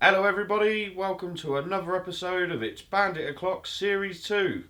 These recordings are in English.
Hello everybody, welcome to another episode of It's Bandit O'Clock Series 2.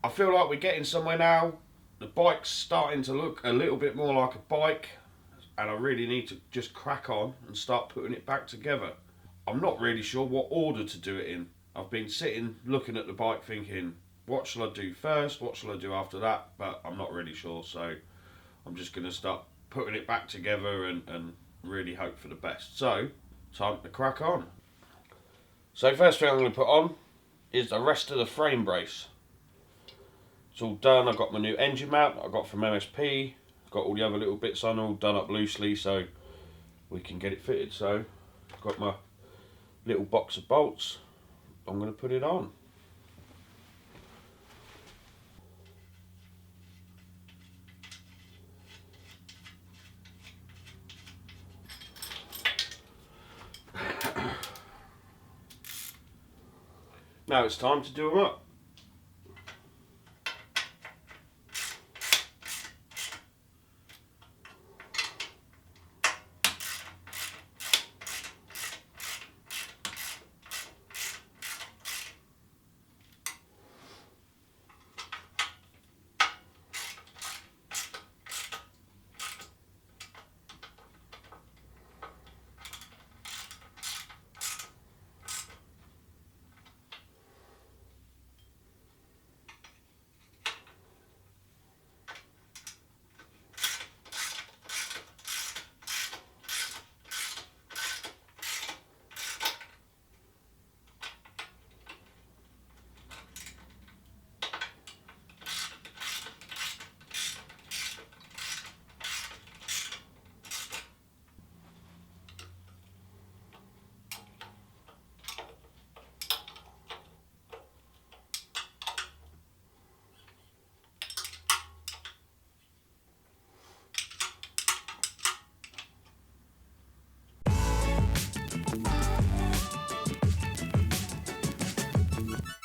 I feel like we're getting somewhere now. The bike's starting to look a little bit more like a bike, and I really need to just crack on and start putting it back together. I'm not really sure what order to do it in. I've been sitting looking at the bike thinking, what shall I do first, what shall I do after that, but I'm not really sure, so I'm just going to start putting it back together and really hope for the best. So, time to crack on. So first thing I'm going to put on is the rest of the frame brace. It's all done. I've got my new engine mount I got from MSP. Got all the other little bits on, all done up loosely so we can get it fitted. So I've got my little box of bolts. I'm going to put it on. Now it's time to do them up.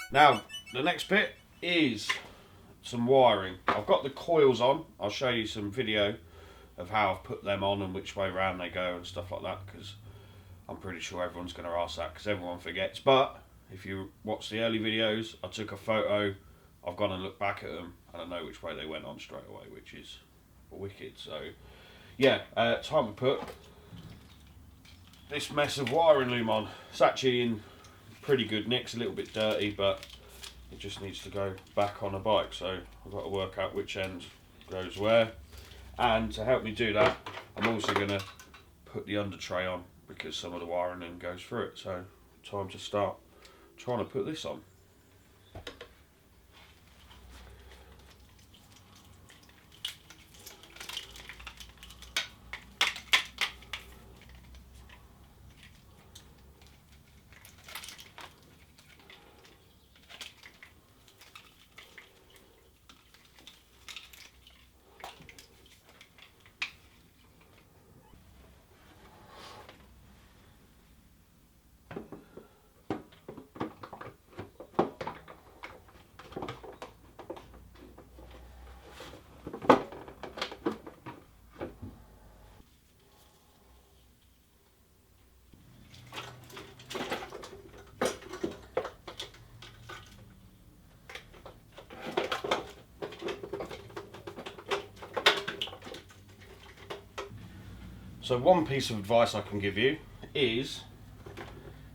Now, the next bit is some wiring. I've got the coils on. I'll show you some video of how I've put them on and which way around they go and stuff like that, because I'm pretty sure everyone's going to ask that because everyone forgets. But if you watch the early videos, I took a photo, I've gone and looked back at them, and I know which way they went on straight away, which is wicked. So yeah, time to put this mess of wiring loom on. It's actually in pretty good nick, a little bit dirty, but it just needs to go back on a bike, so I've got to work out which end goes where. And to help me do that, I'm also going to put the under tray on because some of the wiring then goes through it. So time to start trying to put this on. So one piece of advice I can give you is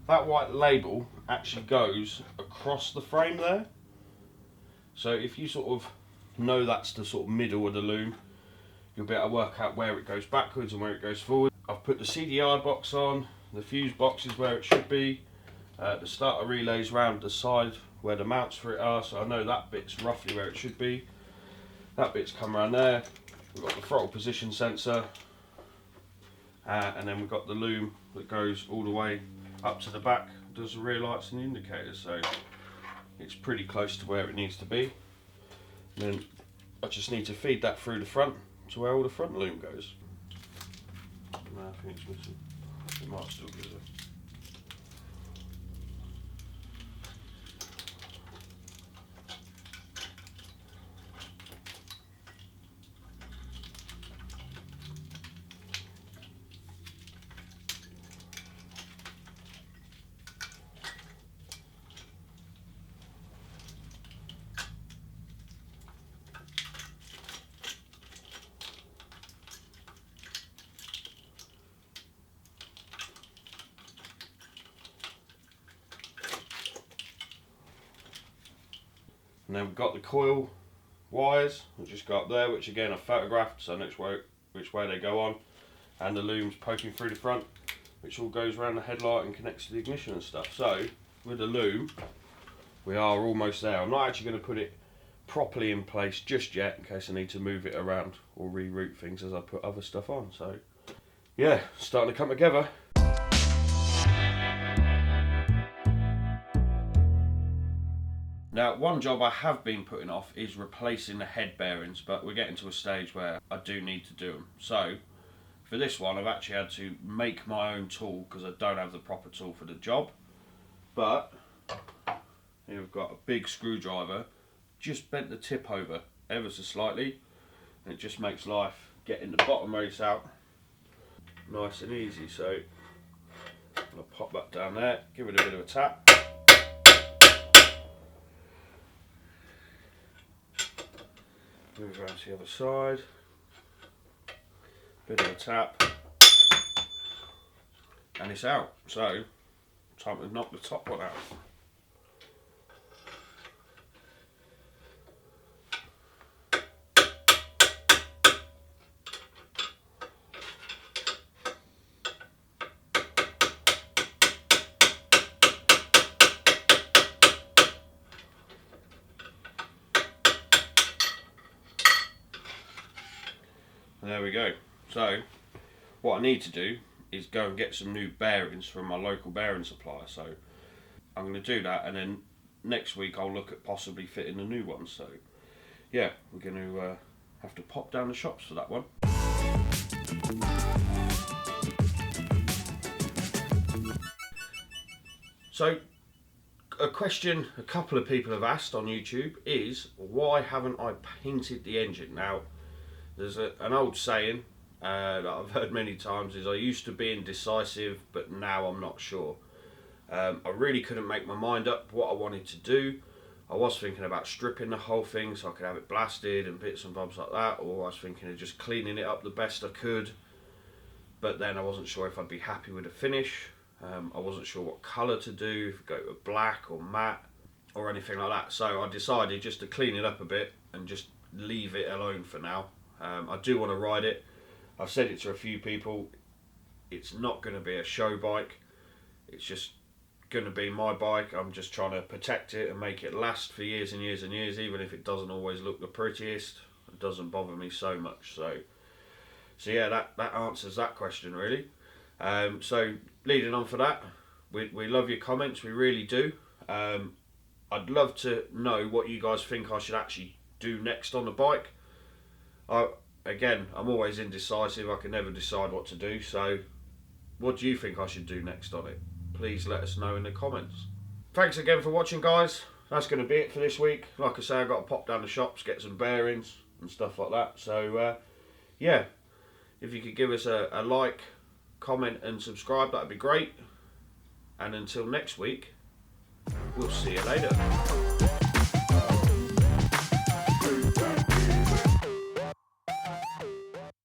that white label actually goes across the frame there. So if you sort of know that's the sort of middle of the loom, you'll be able to work out where it goes backwards and where it goes forward. I've put the CDI box on, the fuse box is where it should be, the starter relays round the side where the mounts for it are, so I know that bit's roughly where it should be. That bit's come around there. We've got the throttle position sensor, and then we've got the loom that goes all the way up to the back, does the rear lights and the indicators, so it's pretty close to where it needs to be. And then I just need to feed that through the front to where all the front loom goes. No, I think it's missing. It might still be there. And then we've got the coil wires, which just go up there, which again I photographed, so which way they go on, and the looms poking through the front, which all goes around the headlight and connects to the ignition and stuff. So with the loom, we are almost there. I'm not actually going to put it properly in place just yet, in case I need to move it around or reroute things as I put other stuff on. So yeah, starting to come together. Now, one job I have been putting off is replacing the head bearings, but we're getting to a stage where I do need to do them. So, for this one, I've actually had to make my own tool because I don't have the proper tool for the job. But, here we've got a big screwdriver, just bent the tip over ever so slightly, and it just makes life getting the bottom race out nice and easy. So, I'll pop that down there, give it a bit of a tap. Move around to the other side, bit of a tap, and it's out. So, time to knock the top one out. There we go. So what I need to do is go and get some new bearings from my local bearing supplier. So I'm going to do that, and then next week I'll look at possibly fitting the new ones. So yeah, we're going to have to pop down the shops for that one. So a question a couple of people have asked on YouTube is, why haven't I painted the engine? Now, there's an old saying that I've heard many times, is I used to be indecisive, but now I'm not sure. I really couldn't make my mind up what I wanted to do. I was thinking about stripping the whole thing so I could have it blasted and bits and bobs like that, or I was thinking of just cleaning it up the best I could, but then I wasn't sure if I'd be happy with the finish. I wasn't sure what colour to do, if go with black or matte or anything like that. So I decided just to clean it up a bit and just leave it alone for now. I do want to ride it. I've said it to a few people. It's not going to be a show bike. It's just going to be my bike. I'm just trying to protect it and make it last for years and years and years, even if it doesn't always look the prettiest. It doesn't bother me so much. So yeah, that answers that question really. So leading on for that, we love your comments, we really do. I'd love to know what you guys think I should actually do next on the bike. Again, I'm always indecisive, I can never decide what to do, so what do you think I should do next on it? Please let us know in the comments. Thanks again for watching, guys. That's going to be it for this week. Like I say, I've got to pop down the shops, get some bearings and stuff like that. So yeah, if you could give us a like, comment and subscribe, that'd be great. And until next week, we'll see you later.